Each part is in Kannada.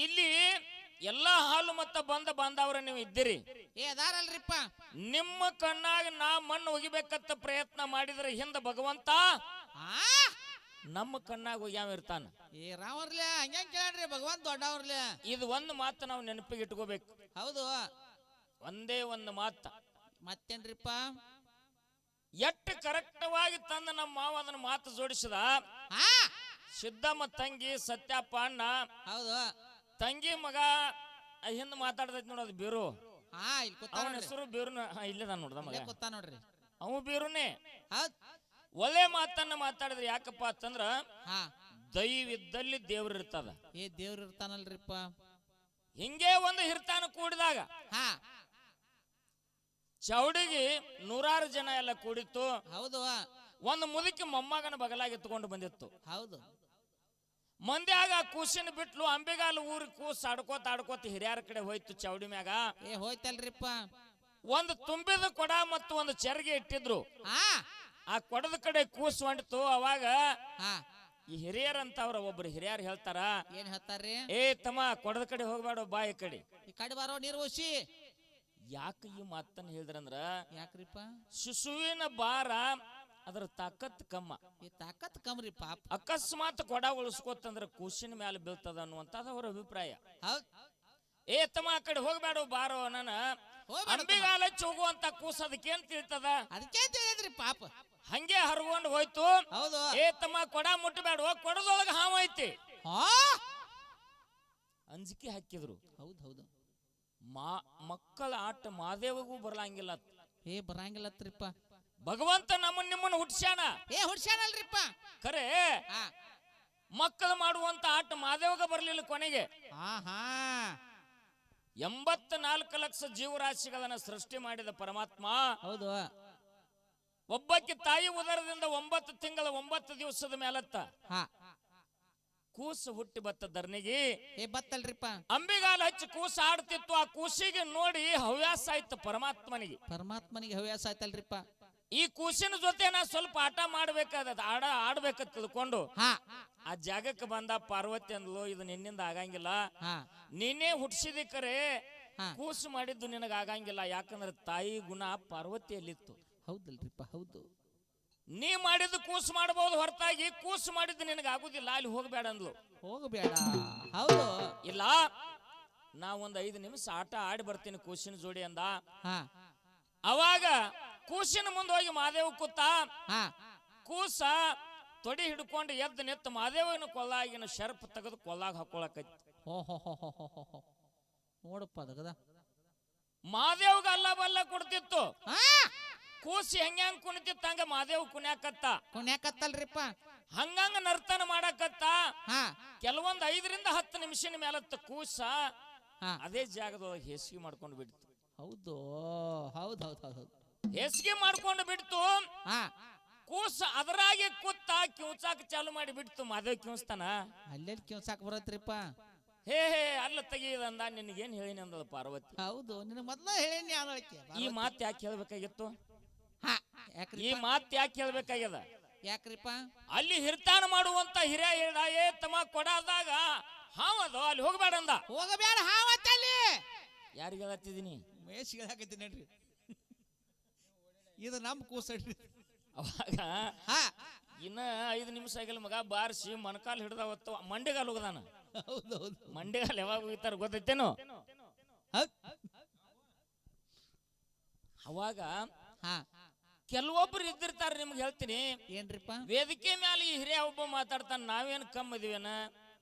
ಇಲ್ಲಿ ಎಲ್ಲಾ ಹಾಲು ಮತ್ತ ಬಂದ ಬಾಂಧವ್ರ ನೀವು ಇದ್ದೀರಿ. ಅದಾರಲ್ರಿಪ್ಪ, ನಿಮ್ಮ ಕಣ್ಣಾಗ ನಾ ಮಣ್ಣು ಒಗಿಬೇಕಂತ ಪ್ರಯತ್ನ ಮಾಡಿದ್ರೆ ಹಿಂದ ಭಗವಂತ ನಮ್ಮ ಕಣ್ಣಾಗ ಒಗ್ಯಾವ ಇರ್ತಾನ. ರಾಮರ್ಲೆ ಹಂಗ್ಯಾಂಗ ಕೇಳ್ರಿ, ಭಗವಂತ ದೊಡ್ಡವ್ರಲೆ. ಇದು ಒಂದು ಮಾತು ನಾವು ನೆನಪಿಗೆ ಇಟ್ಕೋಬೇಕು. ಹೌದು, ಒಂದೇ ಒಂದು ಮಾತ. ಮತ್ತೇನ್ರಿಪ್ಪ? ಎಷ್ಟು ಕರೆಕ್ಟವಾಗಿ ತಂದ ನಮ್ಮ ಮಾವ ಅದನ್ನ ಮಾತು ಜೋಡಿಸಿದ. ಸಿದ್ದಮ್ಮ ತಂಗಿ ಸತ್ಯಪ್ಪ ಅಣ್ಣ, ಹೌದು, ತಂಗಿ ಮಗ ಹಿಂದ ಮಾತಾಡ್ತೈತಿ ನೋಡೋದು ಬೀರು. ಅವನ ಹೆಸರು ಬೀರುನ ಇಲ್ಲದ ನೋಡ್ದ ಮಗ ಗೊತ್ತಾ ನೋಡ್ರಿ, ಅವು ಬೀರುನೇ. ಒಳ್ಳೆ ಮಾತನ್ನ ಮಾತಾಡಿದ್ರೆ ಯಾಕಪ್ಪ ಅಂತಂದ್ರ ದೈವಿದ್ದಲ್ಲಿ ದೇವ್ರ ಇರ್ತದ. ದೇವ್ರ ಇರ್ತಾನಲ್ರಿಪ್ಪ. ಹಿಂಗೆ ಒಂದು ಹಿರ್ತಾನ ಕೂಡಿದಾಗ ಚೌಡಿಗೆ 100 ಜನ ಎಲ್ಲ ಕೂಡಿತ್ತು. ಹೌದು, ಒಂದು ಮುದುಕಿ ಮೊಮ್ಮಗನ ಬಗಲಾಗಿ ಎತ್ಕೊಂಡು ಬಂದಿತ್ತು. ಹೌದು, ಮಂದ್ಯಾಗ ಕೂಸಿನ ಬಿಟ್ಲು ಅಂಬೆಗಾಲ ಊರಿಗೆ ಕೂಸ್ ಆಡ್ಕೋತ ಹಿರಿಯರ ಕಡೆ ಹೋಯ್ತು. ಚೌಡಿ ಮ್ಯಾಗ ಹೋಯ್ತಲ್ರಿಪ್ಪ. ಒಂದು ತುಂಬಿದ ಕೊಡ ಮತ್ತು ಒಂದು ಚೆರ್ಗೆ ಇಟ್ಟಿದ್ರು. ಆ ಕೊಡದ ಕಡೆ ಕೂಸ್ ಹೊಂಟಿತು. ಅವಾಗ ಈ ಹಿರಿಯರಂತವ್ರ ಒಬ್ರು ಹಿರಿಯರು ಹೇಳ್ತಾರ, ಏನ್ ಹೇಳ್ತಾರ್ರಿ? ತಮ್ಮ ಕೊಡದ ಕಡೆ ಹೋಗ್ಬೇಡ, ಬಾ ಈ ಕಡೆ. ಈ ಕಡೆ ಬಾರೋ, ನೀರು ಓಸಿ. ಯಾಕೆ ಈ ಮಾತನ್ನ ಹೇಳಿದ್ರಂದ್ರ, ಯಾಕ್ರಿಪ್ಪ? ಶಿಶುವಿನ ಭಾರ ಅದ್ರ ತಾಕತ್ ಕಮ್ಮ. ಈ ತಾಕತ್ ಕಮ್ರಿ ಪಾಪ. ಅಕಸ್ಮಾತ್ ಕೊಡ ಉಳಿಸ್ಕೋತಂದ್ರ ಕೂಸಿನ ಮ್ಯಾಲ ಬೀಳ್ತದ ಅನ್ನುವಂಥದ್ದು ಅವರ ಅಭಿಪ್ರಾಯ. ತಮ್ಮ ಆ ಕಡೆ ಹೋಗ್ಬೇಡ, ಬಾರೋ. ನನ್ನ ಅಂಬಿಗಾಲ ಹೋಗುವಂತ ಕೂಸ ಅದಕ್ಕೇನ್ ತಿಳ್ತದ? ಅದಕ್ಕೆ ತಿಳಿದ್ರಿ ಪಾಪ. ಹಂಗೆ ಹರ್ಕೊಂಡು ಹೋಯ್ತು. ಹೌದು, ತಮ್ಮ ಕೊಡ ಮುಟ್ಟಬೇಡ, ಕೊಡದೊಳಗ ಹಾವ ಐತಿ. ಅಂಜಿಕೆ ಹಾಕಿದ್ರು. ಹೌದು ಹೌದು, ಮಕ್ಕಳ ಆಟ ಮಾದೇವಗೂ ಬರ್ಲಂಗಿಲ್ಲ. ಬರಂಗಿಲ್ಲತ್ರಿಪ್ಪ. ಭಗವಂತ ನಿಮ್ಮನ್ನ ಹುಟ್ಸ್ಯಾನ. ಹುಡ್ಸ್ಯಾನಲ್ರಿಪ್ಪ. ಖರೆ ಮಕ್ಕಳು ಮಾಡುವಂತ ಆಟ ಮಾದೇವಗ ಬರ್ಲಿಲ್ಲ ಕೊನೆಗೆ. 84 ಲಕ್ಷ ಜೀವರಾಶಿಗಳನ್ನ ಸೃಷ್ಟಿ ಮಾಡಿದ ಪರಮಾತ್ಮ. ಹೌದು, ಒಬ್ಬಕ್ಕೆ ತಾಯಿ ಉದರದಿಂದ 9 ತಿಂಗಳ 9 ದಿವಸದ ಮೇಲತ್ತ ಕೂಸು ಹುಟ್ಟಿ ಬತ್ತ ಧರಣಿಗೆ. ಬತ್ತಲ್ರಿಪ್ಪ. ಅಂಬಿಗಾಲ ಹಚ್ಚಿ ಕೂಸು ಆಡ್ತಿತ್ತು. ಆ ಕೂಸಿಗೆ ನೋಡಿ ಹವ್ಯಾಸ ಆಯ್ತು ಪರಮಾತ್ಮನಿಗೆ ಹವ್ಯಾಸ ಆಯ್ತಲ್ರಿಪ್ಪ. ಈ ಕೂಸಿನ ಜೊತೆ ನಾ ಸ್ವಲ್ಪ ಆಟ ಮಾಡ್ಬೇಕಾದ ಆಡ್ಬೇಕಂತ ತಿಳ್ಕೊಂಡು ಆ ಜಾಗಕ್ಕೆ ಬಂದ. ಪಾರ್ವತಿ ಅಂದ್ಲು, ಇದು ನಿನ್ನಿಂದ ಆಗಂಗಿಲ್ಲ, ನೀನೇ ಹುಟ್ಟಿಸಿದಿ, ಕರೆ ಕೂಸು ಮಾಡಿದ್ದು ನಿನಗ ಆಗಂಗಿಲ್ಲ. ಯಾಕಂದ್ರೆ ತಾಯಿ ಗುಣ ಪಾರ್ವತಿಯಲ್ಲಿತ್ತು. ಹೌದಲ್ರಿಪ್ಪ, ಹೌದು. ನೀ ಮಾಡಿದ್ದು ಕೂಸು ಮಾಡಬಹುದು, ಹೊರತಾಗಿ ಕೂಸು ಮಾಡಿದ್ದು ನಿನಗ ಆಗುದಿಲ್ಲ, ಅಲ್ಲಿ ಹೋಗ್ಬೇಡ ಅಂದ್ಲು. ಹೋಗಬೇಡ. ಹೌದು, ಇಲ್ಲ ನಾ ಒಂದ್ 5 ನಿಮಿಷ ಆಟ ಆಡಿ ಬರ್ತೀನಿ ಕೂಸಿನ ಜೋಡಿ ಅಂದ. ಅವಾಗ ಕೂಸಿನ ಮುಂದೆ ಹೋಗಿ ಮಾದೇವ್ ಕೂತ. ಕೂಸ ತೊಡಿ ಹಿಡ್ಕೊಂಡು ಎದ್ದು ನಿತ್ತು ಮಾದೇವನ ಕೊಲ್ಲಾಗಿನ ಶರ್ಪ್ ತೆಗೆದು ಕೊಲ್ಲಾಗ ಹಾಕೊಳಕೈತಿ. ನೋಡಪ್ಪ, ಅದಗದ ಮಾದೇವ್ಗ ಅಲ್ಲ ಬಲ್ಲ ಕೊಡ್ತಿತ್ತು. ಕೂಸಿ ಹೆಂಗ್ ಕುಣಿತಿತ್ತ ಹಂಗ ಮಾದೇವ್ ಕುಣ್ಯಾಕತ್ತಲ್ರಿಪ್ಪ. ಹಂಗಂಗ ನರ್ತನ ಮಾಡಕತ್ತ. ಕೆಲವೊಂದ್ 5 ರಿಂದ 10 ನಿಮಿಷನ ಮೇಲತ್ತ ಕೂಸ ಅದೇ ಜಾಗದೊಳಗೆ ಹೇಸಿಗೆ ಮಾಡ್ಕೊಂಡು ಬಿಡ್ತು. ಹೌದು ಹೌದು ಹೌದು ಹೌದು, ಹೇಸಿಗೆ ಮಾಡ್ಕೊಂಡು ಬಿಡ್ತು. ಕೂಸ ಅದರಾಗೆ ಕೂತ ಕಿಂಚಾಕ ಚಾಲು ಮಾಡಿ ಬಿಡ್ತು. ಮಾದೇವ್ ಕಿಂಚ್ತಾನ, ಅಲ್ಲೆಲ್ಲಿ ಕಿಂಚಾಕ ಬರತ್ರಿಪ್ಪ. ಹೇ ಅಲ್ಲ ತೆಗಿಯದಂದ. ನಿನಗೇನ್ ಹೇಳಿನಿ ಅಂದದ ಪಾರ್ವತಿ. ಹೌದು, ನಿನಗ ಮೊದ್ಲ ಹೇಳಿನಿ. ಈ ಮಾತು ಯಾಕೆ ಹೇಳ್ಬೇಕಾಗಿತ್ತು? ಈ ಮಾತು ಯಾಕೆ ಹೇಳ್ಬೇಕಾಗ್ಯದ? ಯಾಕ್ರಿಪ್ಪ? ಅಲ್ಲಿ ಹಿರ್ತಾನ ಮಾಡುವಂತ ಹಿರಿಯ ಹೇಳ್ದ, ತಮ್ಮ ಕೊಡಾದಾಗ ಹಾವದು, ಅಲ್ಲಿ ಹೋಗಬೇಡ ಅಂದ. ಹೋಗಬೇಡ ಹಾವತ್ತಲ್ಲಿ. ಯಾರಿಗೆ ಹೇಳತ್ತಿದ್ದೀನಿ? ಮೇಷಿಗೆ ಹಾಕತ್ತೀನಿ ನೋಡ್ರಿ. ಇದು ನಮ್ ಕೂಸಡ್ರಿ. ಅವಾಗ ಇನ್ನ 5 ನಿಮಿಷ ಆಗಿಲ್ಲ ಮಗ ಬಾರಿಸಿ ಮಣಕಾಲ್ ಹಿಡ್ದ ಹೊತ್ತು ಮಂಡಿಗಾಲ್ ಹೋಗದಾನ. ಹೌದೌದು, ಮಂಡಿಗಾಲ್ ಯಾವಾಗ ಹೋಗ್ತಾರ ಗೊತ್ತೈತೇನು? ಅವಾಗ ಕೆಲವೊಬ್ರು ಇದ್ದಿರ್ತಾರ, ನಿಮ್ಗೆ ಹೇಳ್ತೀನಿ. ಏನ್ರಿಪ್ಪ? ವೇದಿಕೆ ಮ್ಯಾಲ ಈ ಹಿರಿಯ ಒಬ್ಬ ಮಾತಾಡ್ತಾನ, ನಾವೇನ್ ಕಮ್ಮ ಇದೀವೇನ,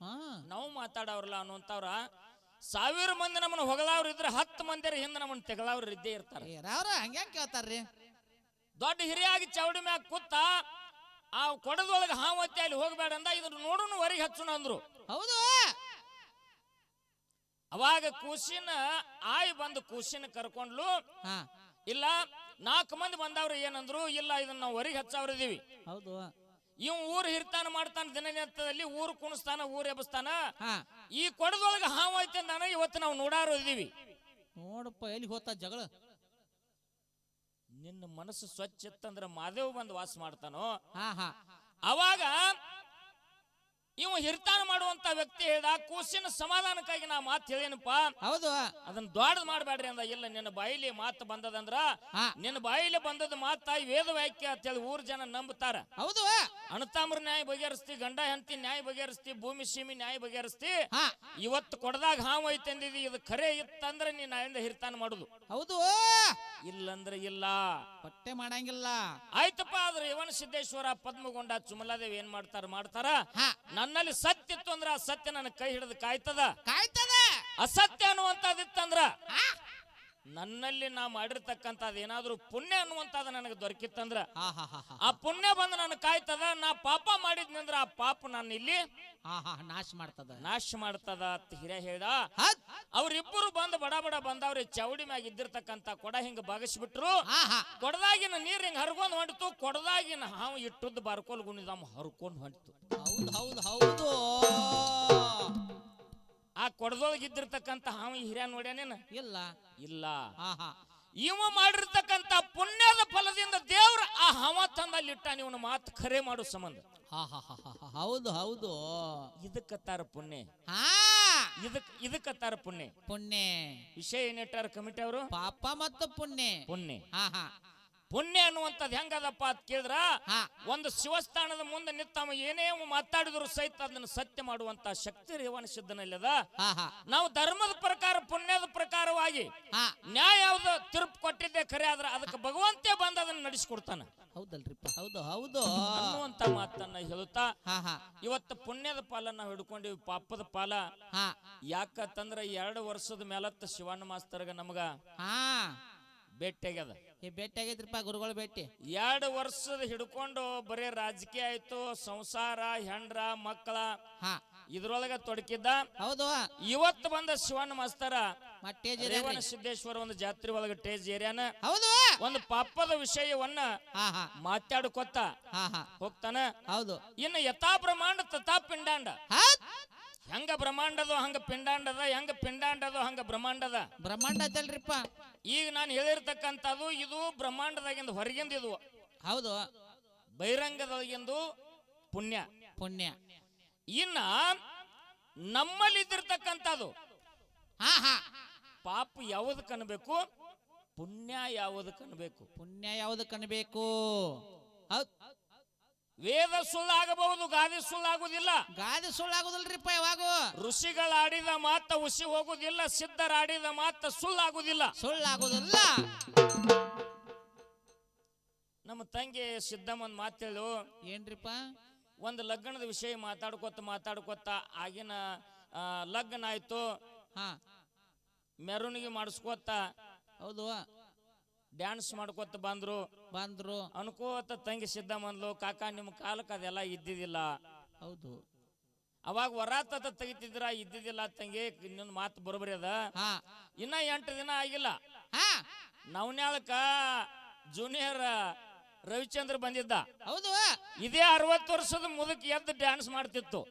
ನಾವು ಮಾತಾಡವ್ರಲ್ಲ ಅನ್ನುವಂತವ್ರ 1000 ಮಂದಿ ನಮ್ಮನ್ನ ಹೊಗಳವ್ರು ಇದ್ರೆ 10 ಮಂದಿರ ಹಿಂದೆ ನಮ್ಮನ್ನ ತೆಗಳವ್ರು ಇದ್ದೇ ಇರ್ತಾರೆ. ಹಂಗ್ಯಾಂಗ ಕೇಳ್ತಾರ್ರಿ? ದೊಡ್ಡ ಹಿರಿಯಾಗಿ ಚೌಡಿ ಮ್ಯಾಗ ಕೂತ ಆ ಕೊಡದೊಳಗೆ ಹಾವತ್ತಿ, ಅಲ್ಲಿ ಹೋಗ್ಬೇಡ ಅಂದ. ಇದನ್ನ ನೋಡೋನು ಹೊರಗೆ ಹಚ್ಚೋಣ ಅಂದ್ರು. ಹೌದು. ಅವಾಗ ಕೂಸಿನ ಆಯಿ ಬಂದು ಕೂಸಿನ ಕರ್ಕೊಂಡ್ಲು. ಇಲ್ಲ 4 ಮಂದಿ ಬಂದವ್ರು ಏನಂದ್ರು, ಇಲ್ಲ ಇದನ್ನ ನಾವು ಹೊರಗೆ ಹಚ್ಚವ್ರಿದೀವಿ. ಹೌದು, ಇವ್ ಊರ್ ಹಿರ್ತಾನ ಮಾಡ್ತಾನ, ದಿನನಿತ್ಯದಲ್ಲಿ ಊರು ಕುಣಿಸ್ತಾನ, ಊರ್ ಎಬ್ಬಿಸ್ತಾನ. ಈ ಕೊಡದೊಳಗೆ ಹಾವು ಐತೆ ಅಂದಾನ, ಇವತ್ತು ನಾವು ನೋಡಾರು ಇದೀವಿ. ನೋಡಪ್ಪ, ಎಲ್ಲಿ ಹೋತ ಜಗಳ? ನಿನ್ನ ಮನಸ್ಸು ಸ್ವಚ್ಛ ಇತ್ತಂದ್ರ ಮಾದೇವ್ ಬಂದು ವಾಸ ಮಾಡ್ತಾನೋ. ಅವಾಗ ಇವ ಹಿರ್ತಾನ ಮಾಡುವಂತ ವ್ಯಕ್ತಿ ಹೇಳ್ದ, ಕೂಸಿನ ಸಮಾಧಾನಕ್ಕಾಗಿ ನಾ ಮಾತು ಹೇಳೇನಪ್ಪ, ಹೌದು ಅದನ್ನ ದೊಡ್ಡದ್ ಮಾಡ್ಬೇಡ್ರಿ ಅಂದ. ಇಲ್ಲ, ನಿನ್ನ ಬಾಯಿಲಿ ಮಾತು ಬಂದದಂದ್ರ ನಿನ್ನ ಬಾಯಿಲಿ ಬಂದದ ಮಾತ ವೇದ ವಾಕ್ಯ ಅಂತೇಳಿ ಊರ್ ಜನ ನಂಬುತ್ತಾರ. ಹೌದು ಅಣತಾಮ್ರ ನ್ಯಾಯ ಬಗೆಹರಿಸ್ತಿ, ಗಂಡ ಹೆಂಡತಿ ನ್ಯಾಯ ಬಗೆಹರಿಸ್ತಿ, ಭೂಮಿ ಸೀಮಿ ನ್ಯಾಯ ಬಗೆಹರಿಸ್ತಿ. ಇವತ್ತು ಕೊಡದಾಗ ಹಾವು ಐತಂದಿದಿ, ಇದು ಖರೆ ಇತ್ತಂದ್ರೆ ನೀನ್ ನಾಯಿಂದ ಹಿರ್ತಾನ ಮಾಡುದು. ಹೌದು ಇಲ್ಲಂದ್ರೆ ಇಲ್ಲ, ಪಟ್ಟೆ ಮಾಡಂಗಿಲ್ಲ. ಆಯ್ತಪ್ಪ. ಆದ್ರೆ ರೇವಣ ಸಿದ್ದೇಶ್ವರ, ಪದ್ಮಗೊಂಡ, ಚುಮಲಾದೇವಿ ಏನ್ ಮಾಡ್ತಾರ, ನನ್ನಲ್ಲಿ ಸತ್ಯ ಇತ್ತು ಅಂದ್ರ ಆ ಸತ್ಯ ನನ್ನ ಕೈ ಹಿಡಿದು ಕಾಯ್ತದ. ಅಸತ್ಯ ಅನ್ನುವಂತದಿತ್ತಂದ್ರ ನನ್ನಲ್ಲಿ ನಾ ಮಾಡಿರ್ತಕ್ಕಂಥದ್ದು ಏನಾದ್ರೂ ಪುಣ್ಯ ಅನ್ನುವಂಥದ್ದು ನನಗೆ ದೊರಕಿತ್ತಂದ್ರ ಆ ಪುಣ್ಯ ಬಂದು ನನ್ನ ಕಾಯ್ತದ. ನಾ ಪಾಪ ಮಾಡಿದ್ನಂದ್ರ ಆ ಪಾಪ ನಾನು ಇಲ್ಲಿ ನಾಶ ಮಾಡ್ತದ ಅಂತ ಹಿರಿಯ ಹೇಳ್ದ. ಅವ್ರಿಬ್ಬರು ಬಂದು ಬಡ ಬಡ ಬಂದವ್ರಿ ಚೌಡಿ ಮ್ಯಾಗ ಇದ್ದಿರ್ತಕ್ಕಂಥ ಕೊಡ ಹಿಂಗ ಬಗಸ್ಬಿಟ್ರು. ಕೊಡದಾಗಿನ ನೀರ್ ಹಿಂಗ ಹರ್ಕೊಂಡ್ ಹೊಂಟಿತು. ಕೊಡದಾಗಿನ ಹಾವು ಇಟ್ಟುದ್ದು ಬಾರ್ಕೋಲ್ ಗುಣಿದಮ್ಮ ಹರ್ಕೊಂಡ್ ಹೊಂಟಿತು. ಹೌದು ಆ ಕೊಡದೊಳಗೆ ಇದ್ದಿರ್ತಕ್ಕಂಥ ಹಾವು ಹಿರಿಯ ನೋಡ್ಯಾನೇನ? ಇಲ್ಲ. ಇವ ಮಾಡಿರ್ತಕ್ಕಂಥ ಪುಣ್ಯದ ಫಲದಿಂದ ದೇವ್ರ ಆ ಹಾವ ತಂದಲ್ಲಿ ಇಟ್ಟಾನ. ಇವನ ಮಾತು ಖರೆ ಮಾಡೋ ಸಂಬಂಧ. ಹೌದು ಇದಕ್ಕತ್ತಾರ ಪುಣ್ಯ. ಇದಕ್ಕತ್ತಾರ ಪುಣ್ಯ. ವಿಷಯ ಏನಿಟ್ಟಾರ ಕಮಿಟಿ ಅವರು? ಪಾಪ ಮತ್ತು ಪುಣ್ಯ. ಪುಣ್ಯ ಅನ್ನುವಂಥದ್ದು ಹೆಂಗದಪ್ಪ ಅಂತ ಕೇಳಿದ್ರ, ಒಂದು ಶಿವಸ್ಥಾನದ ಮುಂದೆ ನಿಂತವ ಏನೇ ಮಾತಾಡಿದ್ರು ಸಹಿತ ಅದನ್ನು ಸತ್ಯ ಮಾಡುವಂತ ಶಕ್ತಿ ರೇವಣ ಸಿದ್ಧನಲ್ಲದ. ನಾವು ಧರ್ಮದ ಪ್ರಕಾರ, ಪುಣ್ಯದ ಪ್ರಕಾರವಾಗಿ ನ್ಯಾಯ ಯಾವ್ದು ತೀರ್ಪು ಕೊಟ್ಟಿದ್ದೆ ಖರೆ, ಆದ್ರ ಅದಕ್ಕೆ ಭಗವಂತೇ ಬಂದು ಅದನ್ನ ನಡೆಸಿಕೊಡ್ತಾನ. ಹೌದಲ್ರಿಪ್ಪ? ಹೌದು ಅನ್ನುವಂತ ಮಾತನ್ನ ಹೇಳುತ್ತಾ ಇವತ್ತು ಪುಣ್ಯದ ಪಾಲನ್ನ ಹಿಡ್ಕೊಂಡಿವಿ. ಪಾಪದ ಪಾಲ ಯಾಕಂತಂದ್ರ 2 ವರ್ಷದ ಮೇಲತ್ತ ಶಿವಣ್ಣ ಮಾಸ್ತರ್ಗ ನಮಗ ಭೇಟಿಯಾಗ್ಯದ. ಭೇಟಿಯಾಗೈತ್ರಿಪ್ಪ ಗುರುಗಳು ಭೇಟಿ. 2 ವರ್ಷದ ಹಿಡ್ಕೊಂಡು ಬರೇ ರಾಜಕೀಯ ಆಯ್ತು, ಸಂಸಾರ, ಹೆಂಡ್ರ, ಮಕ್ಕಳ ಇದ್ರೊಳಗ ತೊಡಕಿದ್ದ. ಹೌದು. ಇವತ್ತು ಬಂದ ಶಿವಣ್ಣ ಮಾಸ್ತರ ರೇವಣ ಸಿದ್ದೇಶ್ವರ ಒಂದು ಜಾತ್ರೆ ಒಳಗ ಟೇಜ್ ಏರಿಯಾನ ಹೌದು ಒಂದು ಪಾಪದ ವಿಷಯವನ್ನ ಮಾತಾಡ್ಕೊತ ಹೋಗ್ತಾನ. ಹೌದು. ಇನ್ನು ಯಥಾ ಬ್ರಹ್ಮಾಂಡ ತಥಾ ಪಿಂಡಾಂಡ. ಹೆಂಗ ಬ್ರಹ್ಮಾಂಡದೋ ಹಂಗ ಪಿಂಡಾಂಡದ, ಹೆಂಗ ಪಿಂಡಾಂಡದೋ ಹಂಗ ಬ್ರಹ್ಮಾಂಡದ. ಬ್ರಹ್ಮಾಂಡ ಅದಲ್ರಿಪ್ಪ ಈಗ ನಾನು ಹೇಳಿರ್ತಕ್ಕಂಥದ್ದು ಇದು ಬ್ರಹ್ಮಾಂಡದಾಗಿಂದ ಹೊರಗಿಂದ. ಇದು ಹೌದು. ಬಹಿರಂಗದೊಳಗಿಂದು ಪುಣ್ಯ. ಇನ್ನ ನಮ್ಮಲ್ಲಿ ಇದ್ದಿರ್ತಕ್ಕಂಥದ್ದು ಪಾಪ ಯಾವುದು ಕನ್ಬೇಕು, ಪುಣ್ಯ ಯಾವುದು ಕನ್ಬೇಕು. ವೇದ ಸುಳ್ಳಾಗಬಹುದು, ಗಾದಿ ಸುಳ್ಳಾಗುದಿಲ್ಲ. ಗಾದಿ ಸುಳ್ಳಾಗುದಿಲ್ರಿಪ್ಪ. ಯಾವಾಗ ಋಷಿಗಳಾಡಿದ ಮಾತ ಉಸಿ ಹೋಗುದಿಲ್ಲ, ಸಿದ್ಧರಾಡಿದ ಮಾತ ಸುಳ್ಳಾಗುದಿಲ್ಲ. ನಮ್ಮ ತಂಗಿ ಸಿದ್ದಮ್ಮನ್ ಮಾತೇಳು. ಏನ್ರಿಪ್ಪ? ಒಂದು ಲಗ್ನದ ವಿಷಯ ಮಾತಾಡ್ಕೊತ ಆಗಿನ ಲಗ್ನ ಆಯ್ತು. ಮೆರವಣಿಗೆ ಮಾಡಿಸ್ಕೋತ, ಹೌದು, ಡ್ಯಾನ್ಸ್ ಮಾಡ್ಕೊತ ಬಂದ್ರು. ಅನ್ಕೋತ ತಂಗಿ ಸಿದ್ದಮ್ಮಂದ್ಲು, ಕಾಕ ನಿಮ್ಮ ಕಾಲಕ್ಕೆ ಅದೆಲ್ಲ ಇದ್ದಿದ್ದಿಲ್ಲ. ಹೌದು. ಅವಾಗ ವರಾತ ತೆಗಿತಿದ್ರ, ಇದ್ದಿದ್ದಿಲ್ಲ ತಂಗಿ, ಇನ್ನೊಂದು ಮಾತು ಬರೋಬರಿ ಅದ. ಇನ್ನ 8 ದಿನ ಆಗಿಲ್ಲ, ನವನ್ಯಾಳಕ ಜೂನಿಯರ್ ರವಿಚಂದ್ರ ಬಂದಿದ್ದ. ಹೌದು. ಇದೇ 60 ವರ್ಷದ ಮುದುಕಿ ಎದ್ದು ಡ್ಯಾನ್ಸ್ ಮಾಡ್ತಿತ್ತು.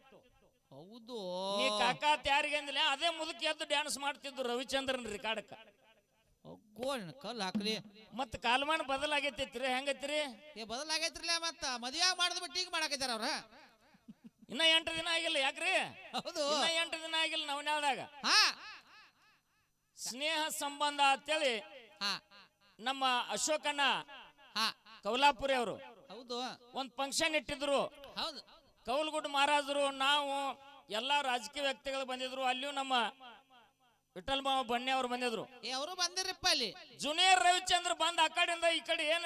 ಹೌದು. ನೀ ಕಾಕ ಯಾರಿಗೆ ಅಂದಿಲ್ಲ, ಅದೇ ಮುದುಕಿ ಎದ್ದು ಡ್ಯಾನ್ಸ್ ಮಾಡ್ತಿದ್ದು ರವಿಚಂದ್ರನ್ ರಿಕಾರ್ಡಕ್ಕ. ಕಲ್ ಹಾಕ್ಲಿ. ಮತ್ ಕಾಲಮಾನ ಬದಲಾಗೈತಿರಿ, ಹೆಂಗೈತ್ರಿ? ಬದಲಾಗೈತ್ರಿಲ್ಲ. ಮತ್ತ ಮದುವೆ ಮಾಡಿದ್ ಬಿಟ್ಟು ಈಗ ಮಾಡಕೈತಾರ ಅವ್ರ. ಇನ್ನ 8 ದಿನ ಆಗಿಲ್ಲ. ಯಾಕ್ರಿ? ಹೌದು. ಇನ್ನ 8 ದಿನ ಆಗಿಲ್ಲ. ನವನ್ಯಾಳದಾಗ ಸ್ನೇಹ ಸಂಬಂಧ ಅಂತೇಳಿ ನಮ್ಮ ಅಶೋಕಣ್ಣ ಕೌಲಾಪುರಿ ಅವರು ಹೌದು ಒಂದ್ ಫಂಕ್ಷನ್ ಇಟ್ಟಿದ್ರು. ಹೌದು. ಕೌಲ್ಗುಡ್ ಮಹಾರಾಜರು, ನಾವು ಎಲ್ಲಾ ರಾಜಕೀಯ ವ್ಯಕ್ತಿಗಳು ಬಂದಿದ್ರು. ಅಲ್ಲಿಯೂ ನಮ್ಮ ವಿಠಲ್ ಮಾವ ಬನ್ನಿ ಅವರು ಬಂದಿದ್ರು. ಅವರು ಬಂದಿರಪ್ಪ. ಅಲ್ಲಿ ಜೂನಿಯರ್ ರವಿಚಂದ್ರ ಬಂದ್ ಆ ಕಡೆಯಿಂದ ಈ ಕಡೆ ಏನ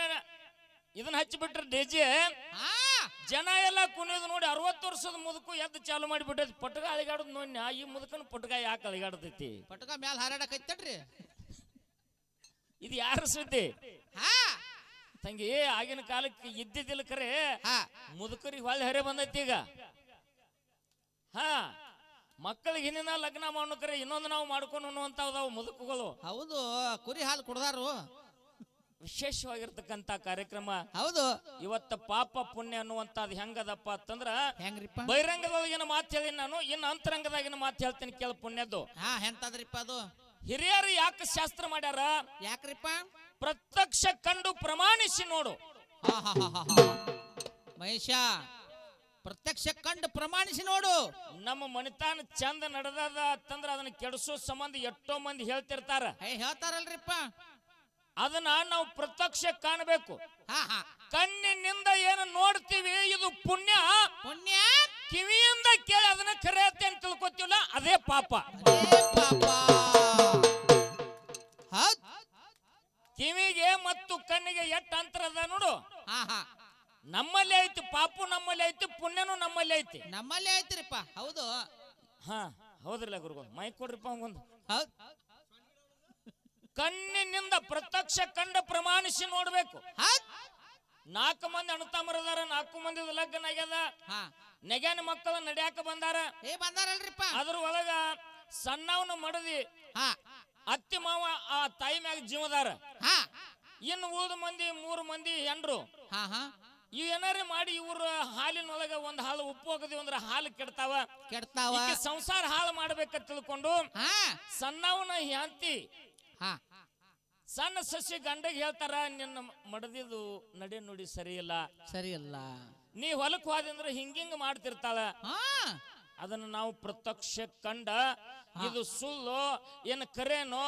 ಇದನ್ನ ಹಚ್ಚಿಬಿಟ್ರೆ ಡಿಜೆ. ಜನ ಎಲ್ಲ ಕುಣಿಯೋದು ನೋಡಿ 60 ವರ್ಷದ ಮುದುಕು ಎದ್ದು ಚಾಲು ಮಾಡಿಬಿಟ್ಟೈತಿ. ಪಟ್ಗ ಅಳಿಗಾಡೋದು ನೋಡಿ ಈ ಮುದುಕನ ಪಟ್ಗ ಯಾಕೆ ಅಳಿಗಾಡತೈತಿ? ಪಟ್ಗ ಮ್ಯಾಲ ಹಾರಾಡಕೈತಡ್ರಿ. ಇದು ಯಾರ ಸುದ್ದಿ ತಂಗಿ? ಆಗಿನ ಕಾಲಕ್ಕೆ ಇದ್ದಿದ್ದಿಲ್ಲ ಖರೆ, ಮುದುಕರಿಗೆ ಹೊಳ್ಳಿ ಹರೆ ಬಂದೈತಿ ಈಗ. ಮಕ್ಕಳಿಗೆ ಹಿಂದಿನ ಲಗ್ನ ಮಾಡ್ಕರೆ ಇನ್ನೊಂದು ನಾವು ಮಾಡ್ಕೊಂಡು ಅನ್ನುವಂಥವು ಮುದುಕುಗಳು. ಹೌದು. ಕುರಿ ಹಾಲು ಕುಡ್ದಾರು. ವಿಶೇಷವಾಗಿರ್ತಕ್ಕಂಥ ಕಾರ್ಯಕ್ರಮ. ಹೌದು. ಇವತ್ತ ಪಾಪ ಪುಣ್ಯ ಅನ್ನುವಂಥದ್ದು ಹೆಂಗದಪ್ಪ ಅಂತಂದ್ರ, ಹೆಂಗ್ರಿಪ್ಪ? ಬಹಿರಂಗದೊಳಗಿನ ಮಾತು ಹೇಳಿ ನಾನು, ಇನ್ನು ಅಂತರಂಗದಾಗಿನ ಮಾತು ಹೇಳ್ತೀನಿ ಕೇಳ. ಪುಣ್ಯದ್ದು ಎಂತದ್ರಿಪ್ಪ ಅದು? ಹಿರಿಯರು ಯಾಕೆ ಶಾಸ್ತ್ರ ಮಾಡ್ಯಾರ? ಯಾಕ್ರಿಪ್ಪ? ಪ್ರತ್ಯಕ್ಷ ಕಂಡು ಪ್ರಮಾಣಿಸಿ ನೋಡು. ಮಹೇಶ, ಪ್ರತ್ಯಕ್ಷ ಕಂಡು ಪ್ರಮಾಣಿಸಿ ನೋಡು. ನಮ್ಮ ಮನಿತಾನ ಚಂದ ನಡೆದದ ಅಂತಂದ್ರ ಅದನ್ನ ಕೆಡಿಸೋ ಸಂಬಂಧ ಎಷ್ಟೋ ಮಂದಿ ಹೇಳ್ತಿರ್ತಾರ. ಹೇಳ್ತಾರಲ್ರಿಪ್ಪ, ಅದನ್ನ ನಾವು ಪ್ರತ್ಯಕ್ಷ ಕಾಣಬೇಕು. ಹಾ ಹಾ, ಕಣ್ಣಿನಿಂದ ಏನು ನೋಡ್ತೀವಿ ಇದು ಪುಣ್ಯ. ಪುಣ್ಯ ಕಿವಿಯಿಂದ ಕೇಳಿ ಅದನ್ನ ಖರೆ ಅಂತ ತಿಳ್ಕೊತೀವಲ್ಲ ಅದೇ ಪಾಪ. ಕಿವಿಗೆ ಮತ್ತು ಕಣ್ಣಿಗೆ ಎಷ್ಟು ಅಂತರ ಅದ ನೋಡು. ನಮ್ಮಲ್ಲಿ ಐತಿ ಪಾಪು, ನಮ್ಮಲ್ಲಿ ಐತಿ ಪುಣ್ಯನು ನಮ್ಮಲ್ಲಿ ಐತಿ. ನಮ್ಮಲ್ಲಿ ಐತಿರಿಪ್ಪ. ಹೌದು. ಹಾ ಹೌದ್ರಲ್ಲ ಗುರುಗಳು, ಮೈ ಕೊಡ್ರಿಪ್ಪ ಹಂಗೊಂದು. ಹೌದು. ಕಣ್ಣಿನಿಂದ ಪ್ರತ್ಯಕ್ಷ ಕಂಡ ಪ್ರಮಾಣಿಸಿ ನೋಡ್ಬೇಕು. 4 ಮಂದಿ ಅಣ್ಣತಮ್ಮರದಾರ, 4 ಮಂದಿ ಲಗ್ನ ಆಗ್ಯದ, ನೆಗ್ಯಾನ ಮಕ್ಕಳು ನಡ್ಯಾಕ ಬಂದಾರ. ಬಂದಾರಲ್ರಿಪ್ಪ. ಅದ್ರ ಒಳಗ ಸಣ್ಣವನು ಮಡದಿ ಅತ್ತಿ ಮಾವ ಆ ತಾಯಿ ಮ್ಯಾಗ ಜೀವದಾರ. ಇನ್ನು ಉಳಿದ ಮಂದಿ 3 ಮಂದಿ ಹೆಂಡ್ರು. ಇವ್ ಏನಾರ ಮಾಡಿ ಇವ್ರ ಹಾಲಿನೊಳಗ ಒಂದ್ ಹಾಲು ಉಪ್ಪು ಹೋಗದಿ ಅಂದ್ರ ಹಾಲು ಕೆಡ್ತಾವ. ಸಂಸಾರ ಹಾಳು ಮಾಡ್ಬೇಕಂತ ತಿಳ್ಕೊಂಡು ಸಣ್ಣವನ ಹೆಂಡತಿ ಸಣ್ಣ ಸಸಿ ಗಂಡಗೆ ಹೇಳ್ತಾರ, ನಿನ್ನ ಮಡದಿದು ನಡೆ ನುಡಿ ಸರಿ ಇಲ್ಲ, ನೀ ಹೊಲಕ್ ಹೋದಂದ್ರೆ ಹಿಂಗಿಂಗ್ ಮಾಡ್ತಿರ್ತಾಳ. ಅದನ್ನ ನಾವು ಪ್ರತ್ಯಕ್ಷ ಕಂಡ ಇದು ಸುಳ್ಳು ಏನ್ ಕರೇನೋ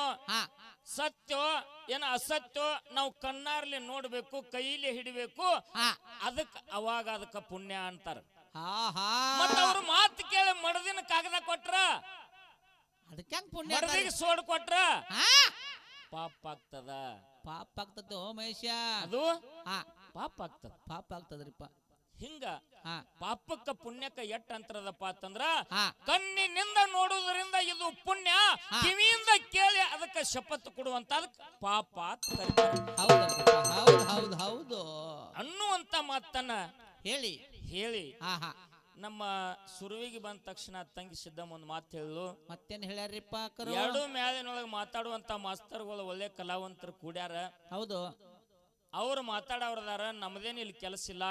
ಸತ್ಯೋ ಏನ ಅಸತ್ಯೋ ನಾವು ಕಣ್ಣಾರ್ಲಿ ನೋಡ್ಬೇಕು, ಕೈಲಿ ಹಿಡಿಬೇಕು. ಅವಾಗ ಅದಕ್ಕ ಪುಣ್ಯ ಅಂತಾರ. ಮತ್ತ ಅವ್ರ ಮಾತು ಕೇಳಿ ಮಡದಿನ ಕಾಗದ ಕೊಟ್ರ, ಮಡದಿಗೆ ಸೋಡ್ ಕೊಟ್ರ ಪಾಪ ಆಗ್ತದ. ಪಾಪ ಆಗ್ತದ ಮಹೇಶ, ಅದು ಪಾಪ ಆಗ್ತದ್ರಿಪ್ಪ. ಹಿಂಗ ಪಾಪಕ್ಕ ಪುಣ್ಯಕ್ಕ ಎಟ್ ಅಂತರದಪ್ಪ ಅಂತಂದ್ರ ಕಣ್ಣಿನಿಂದ ನೋಡುವುದರಿಂದ ಇದು ಪುಣ್ಯ, ಕಿವಿಯಿಂದ ಕೇಳಿ ಅದಕ್ಕೆ ಶಪಥ ಕೊಡುವಂತ ಪಾಪ ಹೌದು ಅನ್ನುವಂತ ಮಾತನ್ನ ಹೇಳಿ ನಮ್ಮ ಸುರುವಿಗೆ ಬಂದ ತಕ್ಷಣ ತಂಗಿ ಸಿದ್ದಮ್ಮ ಒಂದು ಮಾತು ಹೇಳಿದ್ರು. ಮತ್ತೇನ್ ಹೇಳ್ಯಾರಿಪ್ಪ? 2 ಮ್ಯಾಲಿನೊಳಗೆ ಮಾತಾಡುವಂತ ಮಾಸ್ತರ್ಗಳು ಒಳ್ಳೆ ಕಲಾವಂತರು ಕೂಡ್ಯಾರ. ಹೌದು, ಅವ್ರು ಮಾತಾಡವ್ರದಾರ, ನಮ್ದೇನು ಇಲ್ಲಿ ಕೆಲಸ ಇಲ್ಲ,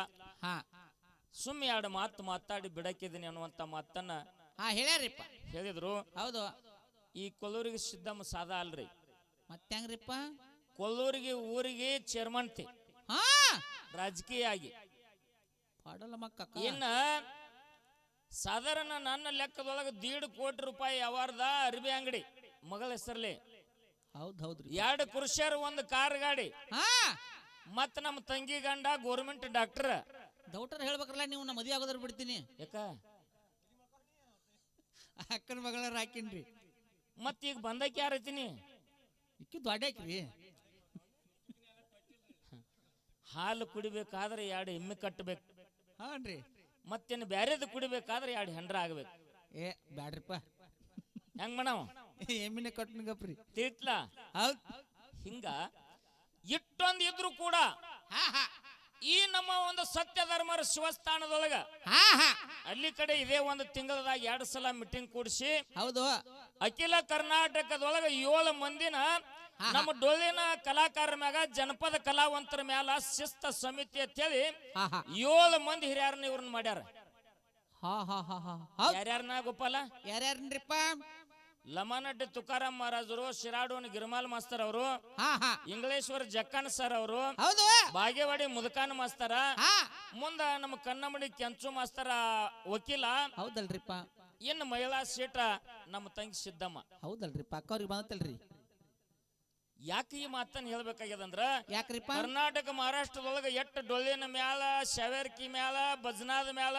ಸುಮ್ಮನೆ 2 ಮಾತು ಮಾತಾಡಿ ಬಿಡಕಿದ್ದೀನಿ ಅನ್ನುವಂತ ಮಾತನ್ನ ಹೇಳ್ಯಾರಿಪ್ಪ, ಹೇಳಿದ್ರು. ಹೌದು. ಈ ಕೊಲ್ಲೂರಿಗೆ ಸಿದ್ದಮ್ಮ ಸಾದಾ ಅಲ್ರಿ. ಮತ್ತೆಂಗ್ರಿಪ್ಪ? ಕೊಲ್ಲೂರಿಗೆ ಊರಿಗೆ ಚೇರ್ಮನ್ತಿ ರಾಜಕೀಯ ಆಗಿ ಇನ್ನ ಸಾಧಾರಣ ನನ್ನ ಲೆಕ್ಕದೊಳಗೆ 1.5 ಕೋಟಿ ರೂಪಾಯಿ ಯಾವಾರದ ಅರಿಬಿ ಅಂಗಡಿ ಮಗಳ ಹೆಸರಲ್ಲಿ. 2 ಪುರುಷರು 1 ಕಾರ್ ಗಾಡಿ, ಮತ್ತ ನಮ್ಮ ತಂಗಿ ಗಂಡ ಗೌರ್ಮೆಂಟ್ ಡಾಕ್ಟರ್ ಹೇಳ್ಬೇಕಲ್ಲ. ನೀವು ನಮ್ಮ ಮದುವೆ ಆಗೋದ್ರ ಬಿಡ್ತೀನಿ. ಯಾಕ ಅಕ್ಕನ ಮಗಳ ಹಾಕಿನ್ರಿ. ಮತ್ತ ಈಗ ಬಂದಕ್ಕೆ ಯಾರೈತೀನಿ? ದೊಡ್ಡಕ್ರಿ. ಹಾಲು ಕುಡಿಬೇಕಾದ್ರೆ 2 ಎಮ್ಮೆ ಕಟ್ಟಬೇಕು. ಹಾನ್ರಿ. ಮತ್ತೇನು ಬ್ಯಾರೇದು ಕುಡಿಬೇಕಾದ್ರೆ 2 ಹೆಂಡ್ರ ಆಗ್ಬೇಕು. ಬ್ಯಾಡ್ರಿಪ್ಪ, ಹೆಂಗ್ ಮಾಡವ? ಎಮ್ಮಿನ ಕಟ್ಟನಗಪ್ರಿ ತಿಳ್ತ್ಲಾ? ಹಿಂಗ ಇಟ್ಟೊಂದು ಇದ್ರು ಕೂಡ ಈ ನಮ್ಮ ಒಂದು ಸತ್ಯ ಧರ್ಮರ ಶಿವಸ್ಥಾನದೊಳಗ ಅಲ್ಲಿ ಕಡೆ ಇದೇ ಒಂದು ತಿಂಗಳದಾಗ 2 ಸಲ ಮೀಟಿಂಗ್ ಕೂಡಿಸಿ, ಹೌದು, ಅಖಿಲ ಕರ್ನಾಟಕದೊಳಗ 7 ಮಂದಿನ ನಮ್ಮ ಡೊಳ್ಳಿನ ಕಲಾಕಾರರ ಮ್ಯಾಗ ಜನಪದ ಕಲಾವಂತರ ಮ್ಯಾಲ ಶಿಸ್ತ ಸಮಿತಿ ಅಂತ ಹೇಳಿ 7 ಮಂದಿ ಹಿರಿಯರನ್ನ ಇವ್ರನ್ನ ಮಾಡ್ಯಾರ. ಯಾರ್ಯಾರನ್ನ ಗೋಪಾಲ? ಯಾರ್ಯಾರನ್ರಿಪ್ಪ? ಲಮಾನಡ್ಡಿ ತುಕಾರಾಮ್ ಮಹಾರಾಜರು, ಶಿರಾಡೋನ್ ಗಿರ್ಮಾಲ್ ಮಾಸ್ತರ್ ಅವರು, ಇಂಗ್ಲೇಶ್ವರ ಜಕ್ಕನ್ ಸರ್ ಅವರು, ಬಾಗೇವಾಡಿ ಮುದಕಾನ್ ಮಾಸ್ತರ, ಮುಂದ ನಮ್ಮ ಕನ್ನಮಡಿ ಕೆಂಚು ಮಾಸ್ತರ ವಕೀಲ, ಹೌದಲ್ರಿಪ್ಪ. ಇನ್ನು ಮಹಿಳಾ ಸೀಟ ನಮ್ಮ ತಂಗಿ ಸಿದ್ದಮ್ಮ. ಹೌದಲ್ರಿಪ್ಪ, ಅಕ್ಕ ಅವ್ರಿಗೆ ಬಂದಲ್ರಿ. ಯಾಕೆ ಈ ಮಾತನ್ನ ಹೇಳ್ಬೇಕಾಗ್ಯದಂದ್ರ, ಯಾಕ್ರಿಪ್ಪ? ಕರ್ನಾಟಕ ಮಹಾರಾಷ್ಟ್ರದೊಳಗ ಎಟ್ಟು ಡೊಳ್ಳಿನ ಮ್ಯಾಲ, ಶವೇರ್ಕಿ ಮ್ಯಾಲ, ಭಜನಾದ ಮ್ಯಾಲ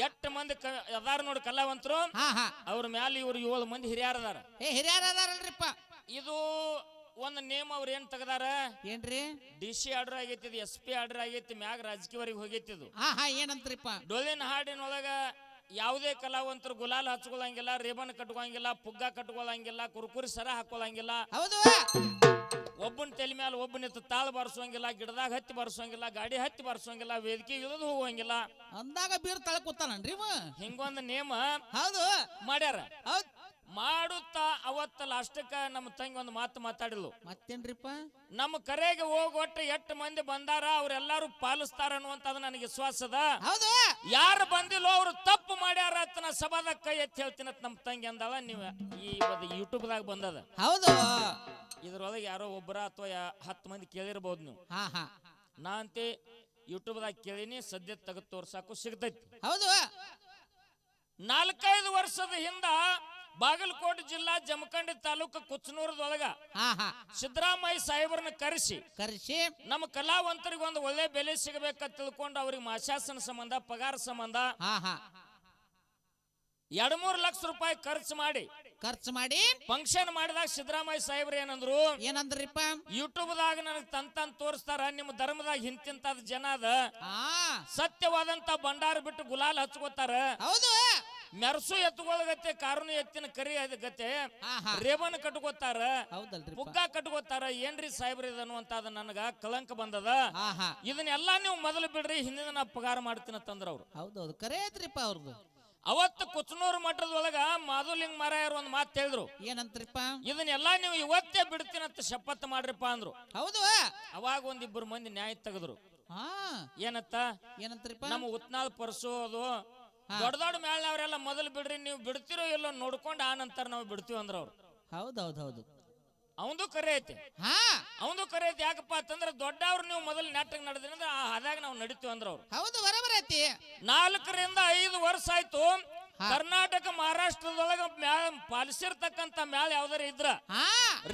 ಎಟ್ಟು ಮಂದಿ ಅದಾರ ನೋಡಿ ಕಲಾವಂತರು, ಅವ್ರ ಮ್ಯಾಲ ಇವ್ರು 7 ಮಂದಿ ಹಿರಿಯರದಾರ. ಹಿರಿಯರದಾರಲ್ರಿಪ್ಪ. ಇದು ಒಂದು ನೇಮ್ ಅವ್ರ ಏನ್ ತೆಗದಾರ? ಏನ್ರಿ? DC ಆರ್ಡರ್ ಆಗೈತಿ, SP ಆರ್ಡರ್ ಆಗೈತಿ, ಮ್ಯಾಗ ರಾಜಕೀಯವರೆಗೆ ಹೋಗೈತಿದು. ಏನಂತ್ರಿಪ್ಪ? ಡೊಳ್ಳಿನ ಹಾಡಿನೊಳಗ ಯಾವುದೇ ಕಲಾವಂತರು ಗುಲಾಲ್ ಹಚ್ಕೊಳಂಗಿಲ್ಲ, ರೇಬನ್ ಕಟ್ಕೊಳಂಗಿಲ್ಲ, ಪುಗ್ಗ ಕಟ್ಕೊಳಂಗಿಲ್ಲ, ಕುರ್ಕುರಿ ಸರ ಹಾಕೊಳಂಗಿಲ್ಲ, ಹೌದು, ಒಬ್ಬನ ತಲೆ ಮೇಲೆ ಒಬ್ಬನಿತ್ತು ತಾಳು ಬಾರಿಸೋಂಗಿಲ್ಲ, ಗಿಡದಾಗ ಹತ್ತಿ ಬಾರಿಸೋಂಗಿಲ್ಲ, ಗಾಡಿ ಹತ್ತಿ ಬಾರಿಸೋಂಗಿಲ್ಲ, ವೇದಿಕೆ ಇಳಿದು ಹೋಗಂಗಿಲ್ಲ ಅಂದಾಗ ಬೀರ್ ತಳ ಕೂತಾನನ್ರಿ. ಹಿಂಗೊಂದು ನೇಮ ಹೌದು ಮಾಡ್ಯಾರ. ಮಾಡುತ್ತಾ ಅವತ್ತ ಲಾಸ್ಟಕ್ಕ ನಮ್ಮ ತಂಗಿ ಒಂದು ಮಾತು ಮಾತಾಡಿದ್ಲು. ಮತ್ತೇನ್ರಿಪ್ಪ? ನಮ್ಮ ಕರೆಗೆ ಹೋಗೊಟ್ಟು 8 ಮಂದಿ ಬಂದಾರ, ಅವ್ರೆಲ್ಲಾರು ಪಾಲಿಸ್ತಾರ ಅನ್ನುವಂಥದ್ದು ನನಗೆ ವಿಶ್ವಾಸ ಅದ. ಹೌದು, ಯಾರು ಬಂದಿಲ್ಲೋ ಅವ್ರು ತಪ್ಪು ಮಾಡ್ಯಾರ ಅಂತ ನಾ ಸಭಾದಾಗ ಕೈ ಎತ್ತಿ ಹೇಳ್ತೀನಿ ಅಂತ ನಮ್ಮ ತಂಗಿ ಅಂದಾಳ. ನೀವು ಈ ಯೂಟ್ಯೂಬ್ದಾಗ ಬಂದದ. ಹೌದು, ಇದ್ರೊಳಗೆ ಯಾರೋ ಒಬ್ಬರ ಅಥವಾ 10 ಮಂದಿ ಕೇಳಿರ್ಬೋದು ನೀವು. ನಾ ಅಂತೆ ಯೂಟ್ಯೂಬ್ದಾಗ ಕೇಳಿನಿ, ಸದ್ಯ ತೆಗೆದು ತೋರ್ಸಾಕು ಸಿಗ್ತೈತಿ. ಹೌದು 4-5 ವರ್ಷದ ಹಿಂದ ಬಾಗಲಕೋಟೆ ಜಿಲ್ಲಾ ಜಮಖಂಡಿ ತಾಲೂಕು ಕುಚನೂರದೊಳಗ ಸಿದ್ದರಾಮಯ್ಯ ಸಾಹೇಬರನ್ನ ಕರೆಸಿ ನಮ್ಮ ಕಲಾವಂತರಿಗೆ ಒಂದು ಒಳ್ಳೆ ಬೆಲೆ ಸಿಗಬೇಕಂತ ತಿಳ್ಕೊಂಡು ಅವ್ರಿಗೆ ಮಾಶಾಸನ ಸಂಬಂಧ, ಪಗಾರ ಸಂಬಂಧ 2-3 ಲಕ್ಷ ರೂಪಾಯಿ ಖರ್ಚು ಮಾಡಿ ಫಂಕ್ಷನ್ ಮಾಡಿದಾಗ ಸಿದ್ದರಾಮಯ್ಯ ಸಾಹೇಬ್ರು ಏನಂದ್ರಿಪ್ಪ, ಯೂಟ್ಯೂಬ್ದಾಗ ನನಗೆ ತಂತನ್ ತೋರಿಸ್ತಾರ, ನಿಮ್ಮ ಧರ್ಮದಾಗ ಹಿಂತಿಂತದ ಜನ ಅದ, ಸತ್ಯವಾದಂತ ಭಂಡಾರ ಬಿಟ್ಟು ಗುಲಾಲ್ ಹಚ್ಕೋತಾರ, ಮೆರಸು ಎತ್ತುಗಳಗತ್ತೆ, ಕಾರುನು ಎತ್ತಿನ ಕರಿ ಗತ್ತೆ ರೇಬನ್ ಕಟ್ಕೋತಾರ, ಪುಗ್ಗ ಕಟ್ಕೋತಾರ, ಏನ್ರಿ ಸಾಹೇಬ್ರಿ ಅನ್ನುವಂತ ನನಗ ಕಳಂಕ ಬಂದದ, ಇದನ್ನೆಲ್ಲಾ ನೀವು ಮೊದಲು ಬಿಡ್ರಿ, ಹಿಂದಿನ ನಾ ಪಗಾರ ಮಾಡ್ತೀನಿ ಅಂತಂದ್ರ ಅವ್ರು. ಹೌದೌದು ಕರೆ ಐತ್ರಿಪ್ಪ ಅವ್ರದ್ದು. ಅವತ್ತು ಕುಚನೂರು ಮಠದೊಳಗ ಮಾಧುಲಿಂಗ ಮಾರಾಯರು ಒಂದು ಮಾತು ಹೇಳಿದ್ರು, ಏನಂತ್ರಿಪ್ಪ, ಇದನ್ನೆಲ್ಲಾ ನೀವು ಇವತ್ತೇ ಬಿಡ್ತೀನಂತ ಶಪಥ ಮಾಡ್ರಿಪ್ಪ ಅಂದ್ರು. ಹೌದು ಅವಾಗ ಒಂದಿಬ್ಬರು ಮಂದಿ ನ್ಯಾಯ ತೆಗೆದ್ರು. ಏನಂತ್ರಿಪ್ಪ, ನಮ್ಮ ಉತ್ನಾಳ್ ಪರ್ಸು ಅದು ದೊಡ್ಡ ದೊಡ್ಡ ಮೇಳನವರೆಲ್ಲ ಮೊದಲು ಬಿಡ್ರಿ, ನೀವು ಬಿಡ್ತಿರೋ ಇಲ್ಲೋ ನೋಡ್ಕೊಂಡು ಆ ನಂತರ ನಾವು ಬಿಡ್ತೀವಿ ಅಂದ್ರ ಅವ್ರು. ಹೌದೌದೌದು ಅವಂದು ಕರೆ ಐತಿ, ಯಾಕಪ್ಪ ಅಂತಂದ್ರೆ ದೊಡ್ಡವ್ರು ನೀವು ಮೊದಲು ನಾಟಕ ನಡೆದ್ರಿ ಅಂದ್ರೆ ಆ ಹದಾಗ ನಾವು ನಡಿತೀವಿ ಅಂದ್ರ ಅವ್ರು. ಹೌದು ಬರಬರ ಐತಿ. 4-5 ವರ್ಷ ಆಯ್ತು ಕರ್ನಾಟಕ ಮಹಾರಾಷ್ಟ್ರದೊಳಗ ಪಾಲಿಸಿರ್ತಕ್ಕಂತ ಮ್ಯಾಲ ಯಾವ್ದಾರ ಇದ್ರ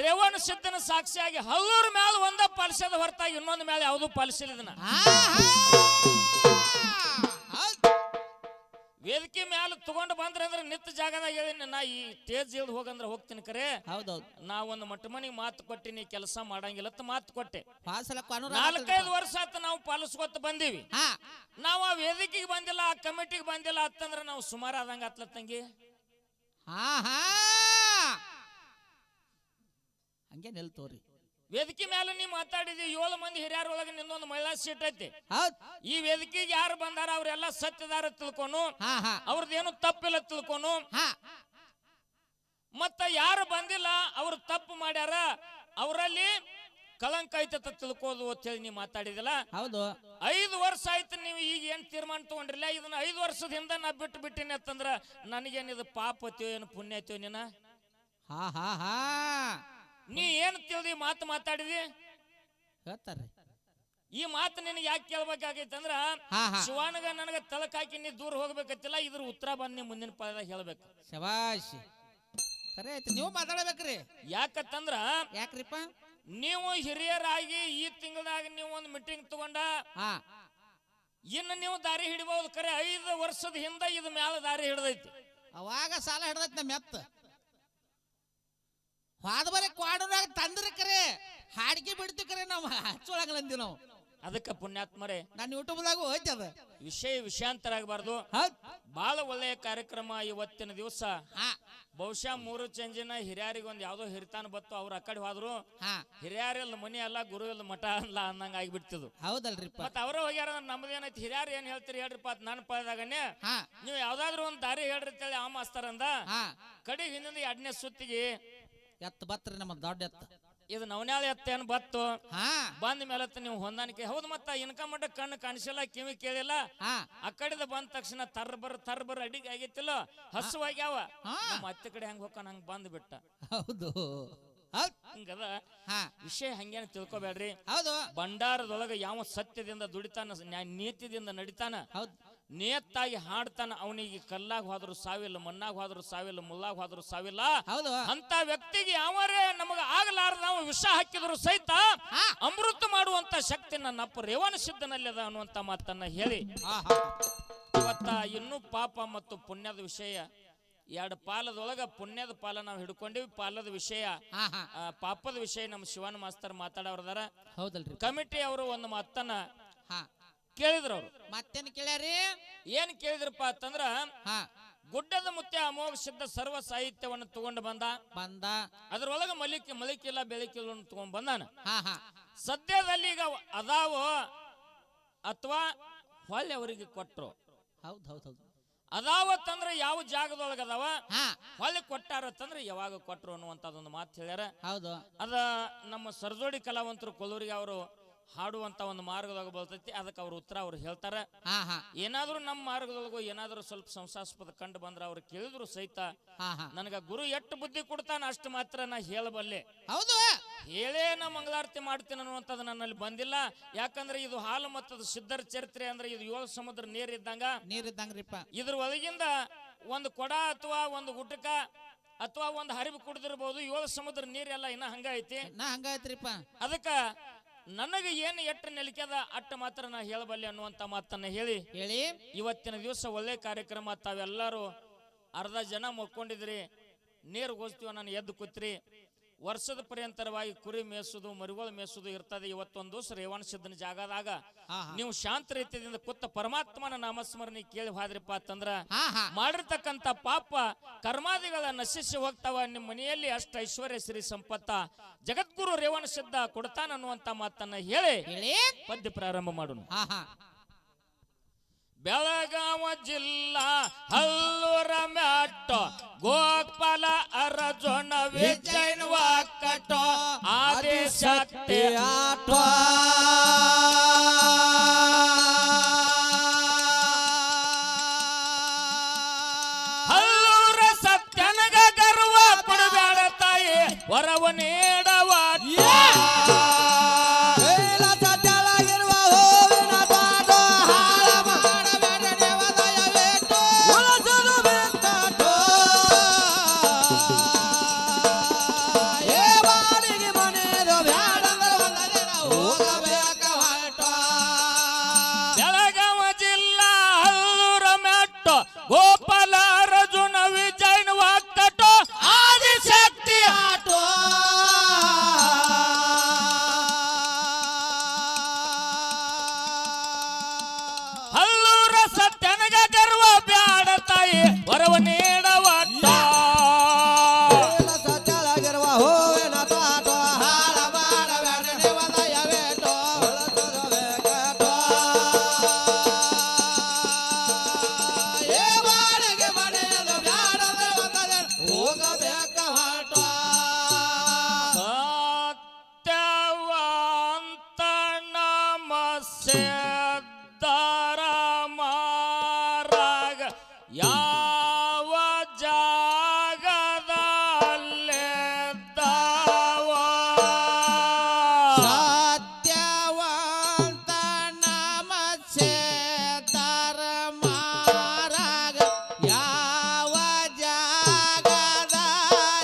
ರೇವಣ ಸಿದ್ದನ ಸಾಕ್ಷಿಯಾಗಿ ಹಳ್ಳೂರು ಮ್ಯಾಲ ಒಂದ ಪಾಲಿಸದ ಹೊರತಾಗಿ ಇನ್ನೊಂದು ಮ್ಯಾಲ ಯಾವ್ದು ಪಾಲಿಸಿಲ್ಲ. ಇದನ್ನ ವೇದಿಕೆ ಮ್ಯಾಲ ತಗೊಂಡು ಬಂದ್ರೆ ಅಂದ್ರೆ ನಿತ್ತ ಜಾಗದಾಗ ಹೇಳಿನಿ, ನಾ ಈ ಸ್ಟೇಜ್ ಇಳ್ದು ಹೋಗಂದ್ರೆ ಹೋಗ್ತೀನಿ ಕರೆ. ಹೌದೌದು ನಾ ಒಂದು ಮಟ್ಟ ಮನಿಗೆ ಮಾತು ಕೊಟ್ಟಿನಿ, ಕೆಲಸ ಮಾಡಂಗಿಲ್ಲ ಮಾತು ಕೊಟ್ಟೆ. 4-5 ವರ್ಷ ಆತ ನಾವು ಪಾಲಿಸ್ಕೊತ ಬಂದೀವಿ. ನಾವು ಆ ವೇದಿಕೆಗೆ ಬಂದಿಲ್ಲ, ಆ ಕಮಿಟಿಗೆ ಬಂದಿಲ್ಲ ಅಂತಂದ್ರೆ ನಾವು ಸುಮಾರು ಆದಂಗ ಆತ್ಲ ತಂಗಿ. ಹಂಗೆ ನಿಲ್ತೋರಿ. ವೇದಿಕೆ ಮೇಲೆ ನೀ ಮಾತಾಡಿದಿ, 7 ಮಂದಿ ಹಿರಿಯರೊಳಗೆ ನಿಂದೊಂದು ಮಹಿಳಾ ಸೀಟ್ ಐತಿ. ಈ ವೇದಿಕೆಗೆ ಯಾರು ಬಂದಾರ ಅವ್ರೆಲ್ಲ ಸತ್ಯದಾರ ತಿಳ್ಕೊನು, ಅವ್ರದ್ದೇನು ತಪ್ಪಿಲ್ಲ ತಿಳ್ಕೊನು, ಮತ್ತ ಯಾರು ಬಂದಿಲ್ಲ ಅವ್ರು ತಪ್ಪು ಮಾಡ್ಯಾರ ಅವರಲ್ಲಿ ಕಳಂಕ ಐತ ತಿಳ್ಕೋದು ಅಂತ ಹೇಳಿ ನೀ ಮಾತಾಡಿದಿಲ್ಲ. ಹೌದು 5 ವರ್ಷ ಆಯ್ತು ನೀವು ಈಗ ಏನ್ ತೀರ್ಮಾನ ತಗೊಂಡ್ರಿಲ್ಲ, ಇದನ್ನ 5 ವರ್ಷದ ಹಿಂದೆ ನಾ ಬಿಟ್ಟಿನಿ ಅಂತಂದ್ರ ನನಗೇನಿದು ಪಾಪ ಐತಿಯೋ ಏನು ಪುಣ್ಯ ಐತಿಯೋ ನೀನ? ನೀ ಏನ್ ತಿಳಿದಿ ಮಾತು ಮಾತಾಡಿದಿ? ಹೇಳ್ತಾರೆ ಈ ಮಾತು ನಿನಗೆ ಯಾಕೆ ಕೇಳ್ಬೇಕಾಗೈತೆ ಅಂದ್ರ ಶಿವಾನಗ ನನಗ ತಲಕ್ ಹಾಕಿ ನೀ ದೂರ ಹೋಗ್ಬೇಕತ್ತಿಲ್ಲ, ಇದ್ರ ಉತ್ತರ ಬಂದ್ ನೀ ಮುಂದಿನ ಪಾಲದಾಗ ಹೇಳ್ಬೇಕು. ಶಬಾಷ್ ಖರೆ ಐತಿ, ನೀವು ಮಾತಾಡಬೇಕ್ರಿ. ಯಾಕಂದ್ರ ಯಾಕ್ರಿಪ್ಪ, ನೀವು ಹಿರಿಯರಾಗಿ ಈ ತಿಂಗಳದಾಗ ನೀವು ಒಂದು ಮೀಟಿಂಗ್ ತಗೊಂಡ ಇನ್ನು ನೀವು ದಾರಿ ಹಿಡಿಬಹುದು. ಖರೆ 5 ವರ್ಷದ ಹಿಂದ ಇದು ಮ್ಯಾಲ ದಾರಿ ಹಿಡ್ದೈತಿ. ಅವಾಗ ಸಾಲ ಹಿಡ್ದೈತಿ ನಮ್ಮ ಎತ್ತ ಹಾದ ಬರೀ ಕ್ವಾಡೂರಾಗ ತಂದ್ರ ಕರೆ ಹಾಡಿಗೆ ಬಿಡ್ತೀವಿ ಕರೆ ನಾವು ಹಚ್ಚೊಳಗಲಂದಿ ನಾವು. ಅದಕ್ಕೆ ಪುಣ್ಯಾತ್ಮರೇ, ನಾನು ಯೂಟ್ಯೂಬ್ದಾಗ ಹೋಯ್ತು ಅದ ವಿಷಯಾಂತರ ಆಗಬಾರ್ದು. ಬಹಳ ಒಳ್ಳೆಯ ಕಾರ್ಯಕ್ರಮ ಇವತ್ತಿನ ದಿವಸ. ಬಹುಶಃ 3 ಚೇಂಜಿನ ಹಿರಿಯರಿಗೆ ಒಂದು ಯಾವ್ದೋ ಹಿರಿತಾನ ಬತ್ತು, ಅವ್ರು ಆ ಕಡೆ ಹೋದ್ರು. ಹಿರಿಯರಿಲ್ಲ ಮನಿ ಅಲ್ಲ, ಗುರು ಇಲ್ಲ ಮಠ ಅಲ್ಲ ಅನ್ನಂಗ ಆಗಿಬಿಡ್ತಿದ್ರು. ಹೌದಲ್ರಿ, ಮತ್ತ ಅವ್ರ ಹೋಗ್ಯಾರ. ನಮ್ದೇನೈತಿ, ಹಿರಿಯರು ಏನ್ ಹೇಳ್ತೀರಿ ಹೇಳ್ರಿಪ್ಪ ಅಂತ ನಾನು ಪಡೆದಾಗನೆ ನೀವು ಯಾವ್ದಾದ್ರು ಒಂದು ದಾರಿ ಹೇಳ್ರಿ ಅಂತೇಳಿ ಆ ಮಾಸ್ತರಂದ ಕಡೆ ಹಿಂದಿಂದ 2ನೇ ಸುತ್ತಿಗೆ ಎತ್ತ ಬತ್ರಿ ನಮ್ಮ ದೊಡ್ಡ ಎತ್ತ. ಇದು ನವನ್ಯಾಳ ಎತ್ತ ಏನ್ ಬತ್ತು ಬಂದ ಮೇಲೆ ನೀವು ಹೊಂದಾಣಿಕೆ. ಹೌದು, ಮತ್ತ ಇನ್ಕಮ್ ಮಟ್ಟ ಕಣ್ಣು ಕಾಣಿಸಿಲ್ಲ, ಕಿವಿ ಕೇಳಿಲ್ಲ, ಆ ಕಡೆದ ಬಂದ ತಕ್ಷಣ ತರ್ಬರ್ ಅಡಿಗೆ ಆಗೈತಿಲ್ಲ, ಹಸುವಾಗ್ಯಾವ, ಮತ್ತೆ ಕಡೆ ಹೆಂಗ್ ಹೋಗ್ಕ ನಂಗೆ ಬಂದ್ ಬಿಟ್ಟ. ಹೌದು ಹಿಂಗದ ವಿಷಯ. ಹಂಗೇನು ತಿಳ್ಕೊಬೇಡ್ರಿ. ಹೌದು, ಭಂಡಾರದೊಳಗ ಯಾವ ಸತ್ಯದಿಂದ ದುಡಿತಾನ, ನೀತಿದಿಂದ ನಡಿತಾನ, ನೇತ್ತಾಗಿ ಹಾಡ್ತಾನ, ಅವನಿಗೆ ಕಲ್ಲಾಗ ಹೋದ್ರು ಸಾವಿಲ್ಲ, ಮಣ್ಣಾಗ ಹೋದ್ರು ಸಾವಿಲ್ಲ, ಮುಲ್ಲಾಗ ಹೋದ್ರು ಸಾವಿಲ್ಲ. ಅಂತ ವ್ಯಕ್ತಿಗೆ ಯಾವರೇ ನಮಗ ಆಗಲಾರ್ದ ನಾವು ವಿಷ ಹಾಕಿದ್ರು ಸಹಿತ ಅಮೃತ ಮಾಡುವಂತ ಶಕ್ತಿ ನನ್ನ ಅಪ್ಪ ರೇವಣ ಸಿದ್ದನಲ್ಲಿ ಅದ ಅನ್ನುವಂತ ಮಾತನ್ನ ಹೇಳಿ ಇವತ್ತ ಇನ್ನೂ ಪಾಪ ಮತ್ತು ಪುಣ್ಯದ ವಿಷಯ 2 ಪಾಲದೊಳಗ ಪುಣ್ಯದ ಪಾಲ ನಾವು ಹಿಡ್ಕೊಂಡಿವಿ. ಪಾಲದ ವಿಷಯ, ಪಾಪದ ವಿಷಯ ನಮ್ಮ ಶಿವನ ಮಾಸ್ತರ್ ಮಾತಾಡೋರ್ದಾರ. ಹೌದಲ್ರಿ, ಕಮಿಟಿ ಅವರು ಒಂದು ಮಾತನ್ನ ಕೇಳಿದ್ರು. ಅವ್ರು ಮತ್ತೇನ್ ಕೇಳ್ಯಾರಿ? ಏನ್ ಕೇಳಿದ್ರಪ್ಪ ಅಂತಂದ್ರ, ಗುಡ್ಡದ ಮುತ್ತೆ ಅಮೋಘ ಸಿದ್ಧ ಸರ್ವ ಸಾಹಿತ್ಯವನ್ನು ತಗೊಂಡು ಬಂದ. ಅದ್ರೊಳಗ ಮಲಿಕಿಲ್ಲ ಬೆಳಕಿಲ್ಲ ತಗೊಂಡ್ ಬಂದಾನ. ಸದ್ಯದಲ್ಲಿ ಈಗ ಅದಾವ ಅಥವಾ ಹೊಳ್ಳಿ ಅವರಿಗೆ ಕೊಟ್ರು. ಅದಾವತ್ತಂದ್ರ ಯಾವ ಜಾಗದೊಳಗ ಅದಾವ, ಹೊಳ್ಳಿ ಕೊಟ್ಟಾರತ್ತಂದ್ರ ಯಾವಾಗ ಕೊಟ್ರು ಅನ್ನುವಂಥದ್ದೊಂದು ಮಾತು ಹೇಳ್ಯಾರ. ಅದ ನಮ್ಮ ಸರ್ಜೋಡಿ ಕಲಾವಂತರು ಕೊಲ್ಲೂರಿಗೆ ಅವರು ಹಾಡುವಂತ ಒಂದು ಮಾರ್ಗದೊಳಗ ಬರ್ತೈತಿ. ಅದಕ್ಕೆ ಅವ್ರ ಉತ್ತರ ಅವ್ರು ಹೇಳ್ತಾರ. ಏನಾದ್ರು ನಮ್ಮ ಮಾರ್ಗದೊಳಗು ಏನಾದ್ರು ಸ್ವಲ್ಪ ಸಂಶಯಾಸ್ಪದ ಕಂಡು ಬಂದ್ರ ಅವ್ರು ಕೇಳಿದ್ರು ಸಹಿತ ನನಗ ಗುರು ಎಷ್ಟು ಬುದ್ಧಿ ಕೊಡ್ತಾನ ಅಷ್ಟು ಮಾತ್ರ ನಾ ಹೇಳಬಲ್ಲೆ. ಹೌದು, ಹೇಳೇ ನಾ ಮಂಗಳಾರತಿ ಮಾಡ್ತೀನಿ ಅನ್ನುವಂಥದ್ದು ನನ್ನಲ್ಲಿ ಬಂದಿಲ್ಲ. ಯಾಕಂದ್ರೆ ಇದು ಹಾಲು ಮತ್ತದ ಸಿದ್ಧರ ಚರಿತ್ರೆ ಅಂದ್ರೆ ಇದು 7 ಸಮುದ್ರ ನೀರಿದ್ದಂಗ್ರಿಪ್ಪ. ಇದ್ರ ಒಳಗಿಂದ ಒಂದು ಕೊಡ ಅಥವಾ ಒಂದು ಗುಟಕ ಅಥವಾ ಒಂದು ಹರಿವು ಕುಡಿದಿರ್ಬೋದು. 7 ಸಮುದ್ರ ನೀರೆಲ್ಲ ಇನ್ನ ಹಂಗ ಐತ್ರಿಪ್ಪ. ಅದಕ್ಕ ನನಗೆ ಏನು ಎಟ್ಟ ನೆಲಿಕೆದ ಅಟ್ಟ ಮಾತ್ರ ನಾ ಹೇಳಬಲ್ಲೆ ಅನ್ನುವಂತ ಮಾತನ್ನ ಹೇಳಿ ಇವತ್ತಿನ ದಿವಸ ಒಳ್ಳೆ ಕಾರ್ಯಕ್ರಮ. ತಾವೆಲ್ಲರೂ ಅರ್ಧ ಜನ ಮಕ್ಕೊಂಡಿದ್ರಿ, ನೀರು ಗೋಸ್ತೀವ ನಾನು ಎದ್ದು ಕೂತ್ರಿ. ವರ್ಷದ ಪರ್ಯಂತರವಾಗಿ ಕುರಿ ಮೇಯಿಸೋದು ಮರಿಗಳು ಮೇಯಿಸೋದು ಇರ್ತದೆ. ಇವತ್ತೊಂದು ದಿವಸ ರೇವಣ ಸಿದ್ಧನ ಜಾಗದಾಗ ನೀವು ಶಾಂತ ರೀತಿಯಿಂದ ಕೂತ ಪರಮಾತ್ಮನ ನಾಮಸ್ಮರಣೆ ಕೇಳಿ ಹೋದ್ರಿಪ್ಪ ಅಂತಂದ್ರ ಮಾಡಿರ್ತಕ್ಕಂಥ ಪಾಪ ಕರ್ಮಾದಿಗಳ ನಶಿಸಿ ಹೋಗ್ತಾವ. ನಿಮ್ಮ ಮನೆಯಲ್ಲಿ ಅಷ್ಟ ಐಶ್ವರ್ಯ ಶ್ರೀ ಸಂಪತ್ತ ಜಗದ್ಗುರು ರೇವಣ ಸಿದ್ಧ ಕೊಡ್ತಾನನ್ನುವಂತ ಮಾತನ್ನ ಹೇಳಿ ಪದ್ಯ ಪ್ರಾರಂಭ ಮಾಡೋಣ. ಬೆಳಗಾವ ಜಿಲ್ಲಾ ಹಲ್ಲೂರ ಮ್ಯಾಟೋ ಗೋಪಾಲ ಅರಜೋಣ ವಿಜಯನ್ ವಾಕಟೋ ಆದಿಶಕ್ತಿ ಆಟೋ ಹಲ್ಲೂರ ಸತ್ಯನಗ ಗರ್ವ ಕೊಡಬೇಡ ತಾಯಿ ವರವ ನೀಡವ ಗೋಪಾಲ ಅರ್ಜುನ ವಿಜಯನ್ ವಾಕಟೋ ಆದಿಶಕ್ತಿ ಆಟೋ ಹಲ್ಲೂರ ಸತ್ಯನಗ ಗರ್ವ ಬ್ಯಾಡ ತಾಯಿ ವರವ ನೀಡವ ಸತ್ಯಲ ಗರ್ವ ಹೋವೆನ ತಾಟೋ ಹಾಳ ಬಾಡ ಬ್ಯಾಡ ದೇವದಯ ವೇಟೋ ಯಾವ ಜಾಗದಲ್ಲಿದ್ದಾವ ಸತ್ಯವಂತ ನಮ ಸೇತರ ಮಾರಾಗ ಯಾವ ಜಾಗದಲ್ಲಿದ್ದಾವ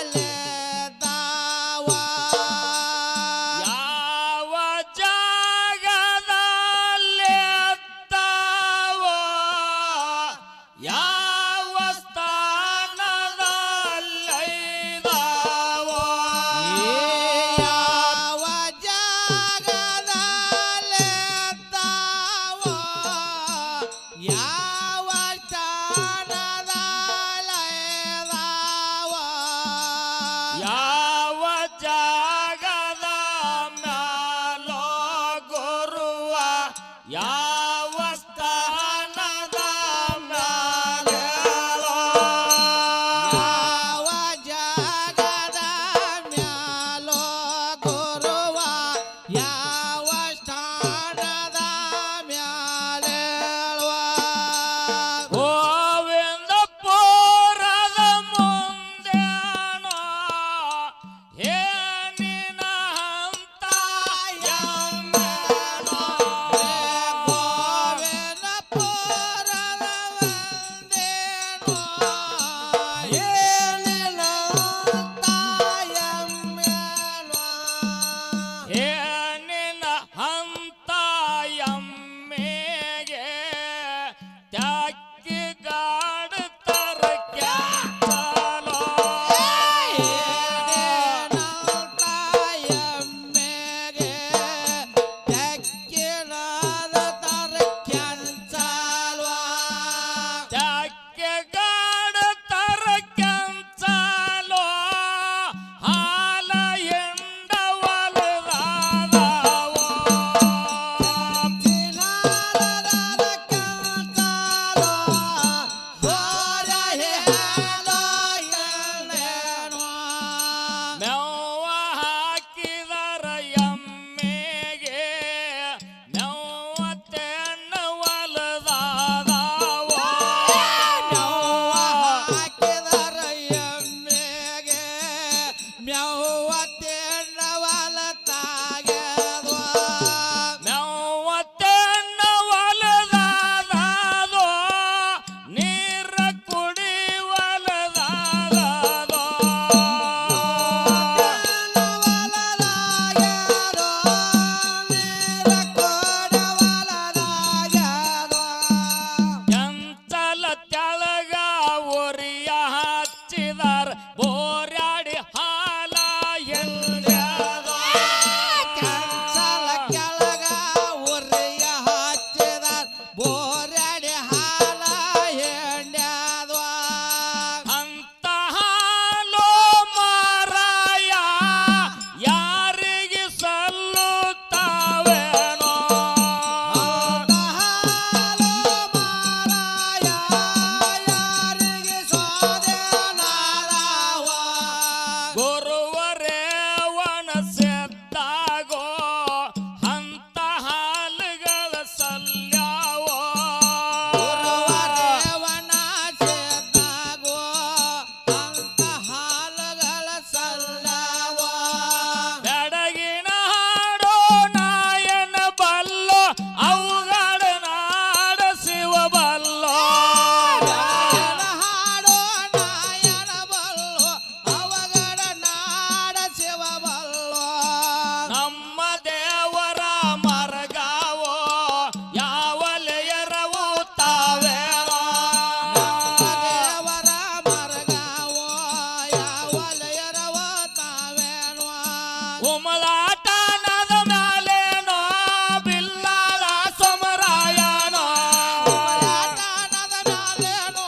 ಸೆದ್ದಾಗೋ ಅಂತ ಹಾಲುಗಳ ಸಲ್ಯಾವೋ ಗುರುವರೇವನ ಸೇದ್ದಾಗೋ ಅಂತ ಹಾಲುಗಳ ಸಲ್ಲವೋ ಬೆಡಗಿನ ಹಾಡೋ ನಾಯನ ಬಲ್ಲೋ ಅವುಗಳ ನಾಡ ಶಿವ ಬಲ್ಲೋ ಹಾಡೋ ನಾಯನ ಬಲ್ಲೋ ಅವಗಡ ನಾಡ ಶಿವ ಬಲ್ಲೋ ನಮ್ಮ ದೇವರ ಮರಗಾವೋ ಯಾವ ಲೆಯರವು ತಾವೇಳೋ ದೇವರ ಮರಗಾವೋ ಯಾವಲಯರವ ತಾವೇನೋ ಉಮಲಾಟನದ ಮ್ಯಾಲೇನೋ ಬಿಲ್ಲಾಳ ಸಮರಾಯನೋ ಯಾತನದ ಮ್ಯಾಲೇನೋ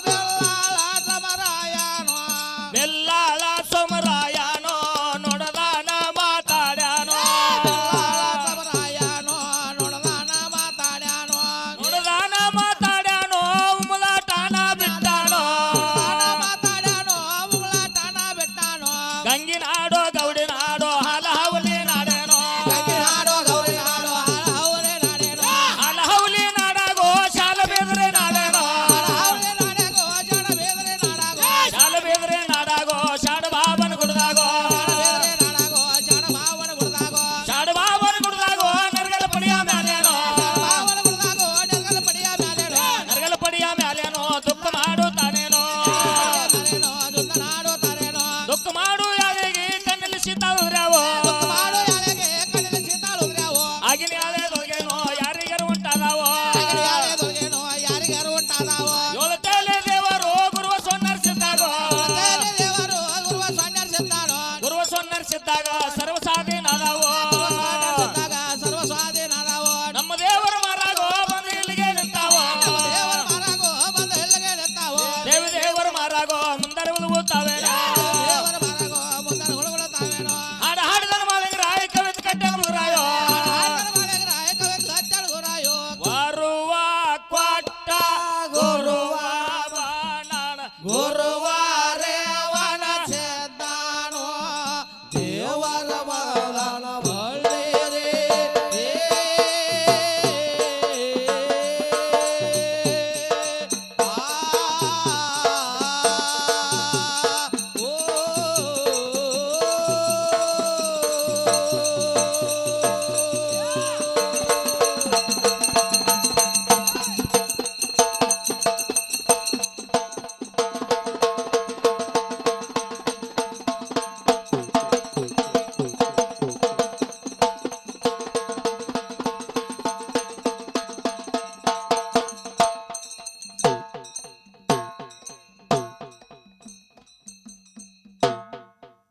ಬೆಲ್ಲಾಳ ಸಮರಾಯನೋ ಬಿಲ್ಲಾಳ ಸಮರಾಯನೋ ನೋಡದಾನ ಮಾತಾಡ್ಯಾನೋ ಬೆಲ್ಲಾಳ ಸಮರಾಯನೋ ನೋಡದಾನ ಮಾತಾಡ್ಯಾನೋ ನೋಡದಾನ ಮಾತಾಡ್ಯಾನೋ ಉಮಲಾಟನ ಬಿಟ್ಟಾನೋ ಮಾತಾಡ್ಯಾನೋ ಉಗುಳಾಟನ ಬಿಟ್ಟಾನೋ ಗಂಗಿನಾಡೋ ಗೌಡಿನಾಡೋ ಹಲಹವಲಿ ನಾಡೇನೋ ಗಂಗಿನಾಡೋ ಗೌರಿನಾಡೋ ಹರಹೌರೆ ನಾಡೇನೋ ಹಲಹವಲಿ ನಾಡಾಗೋ ಶಾಲ ಬೇದ್ರೆ ನಾಡೇನೋ ಹರಹೌರೆ ನಾಡೇಗೋ ಜಡ ಬೇದ್ರೆ ನಾಡಾಗೋ ಶಾಲ ಬೇದ್ರೆ ನಾಡಾಗೋ ಶಾಡ ಬಾಬನ ಗುಡ್ದಾಗೋ ಬೇದ್ರೆ ನಾಡಾಗೋ ಜಡ ಭಾವನ ಗುಡ್ದಾಗೋ ಶಾಡ ಬಾಬನ ಗುಡ್ದಾಗೋ ನರಗಲ ಪಡಿಯ ಮ್ಯಾಲೇನೋ ಭಾವನ ಗುಡ್ದಾಗೋ ನೆಲಗಲ ಪಡಿಯ ಮ್ಯಾಲೇನೋ ನರಗಲ ಪಡಿಯ ಮ್ಯಾಲೇನೋ ದುಃಖ ಮಾಡು ತಾನೇನೋ ತಾರೇನೋ ದುಂದ ನಾಡೋ ತಾರೇನೋ ದುಃಖ ಮಾಡು ಯಾರಿಗೆ ಕಣ್ಣಲ್ಲಿ ಸಿತಾವ್ರ್ಯಾವೋ ಮಾಡೋ ಯಾಳೆಗೆ ಕಣ್ಣಿನ ಸೀತಾಳುದ್ರ್ಯಾವೋ ಆಗಿನ ಯಾವ್ದೇನೋ ಯಾರಿಗಾರು ಉಂಟಾದಾವೋ ಯಾರೇದೋಗೇನೋ ಯಾರಿಗಾರು ಉಂಟಾದಾವೋ ಏಳು ತೇಲೆ ದೇವರು ಗುರುವ ಸೊನ್ನರ್ಸಿದ್ದಾಗೋ ದೇವರು ಗುರುವ ಸೊನ್ನರ್ಸಿದ್ದಾನೋ ಗುರುವ ಸೊನ್ನರ್ಸಿದ್ದಾಗ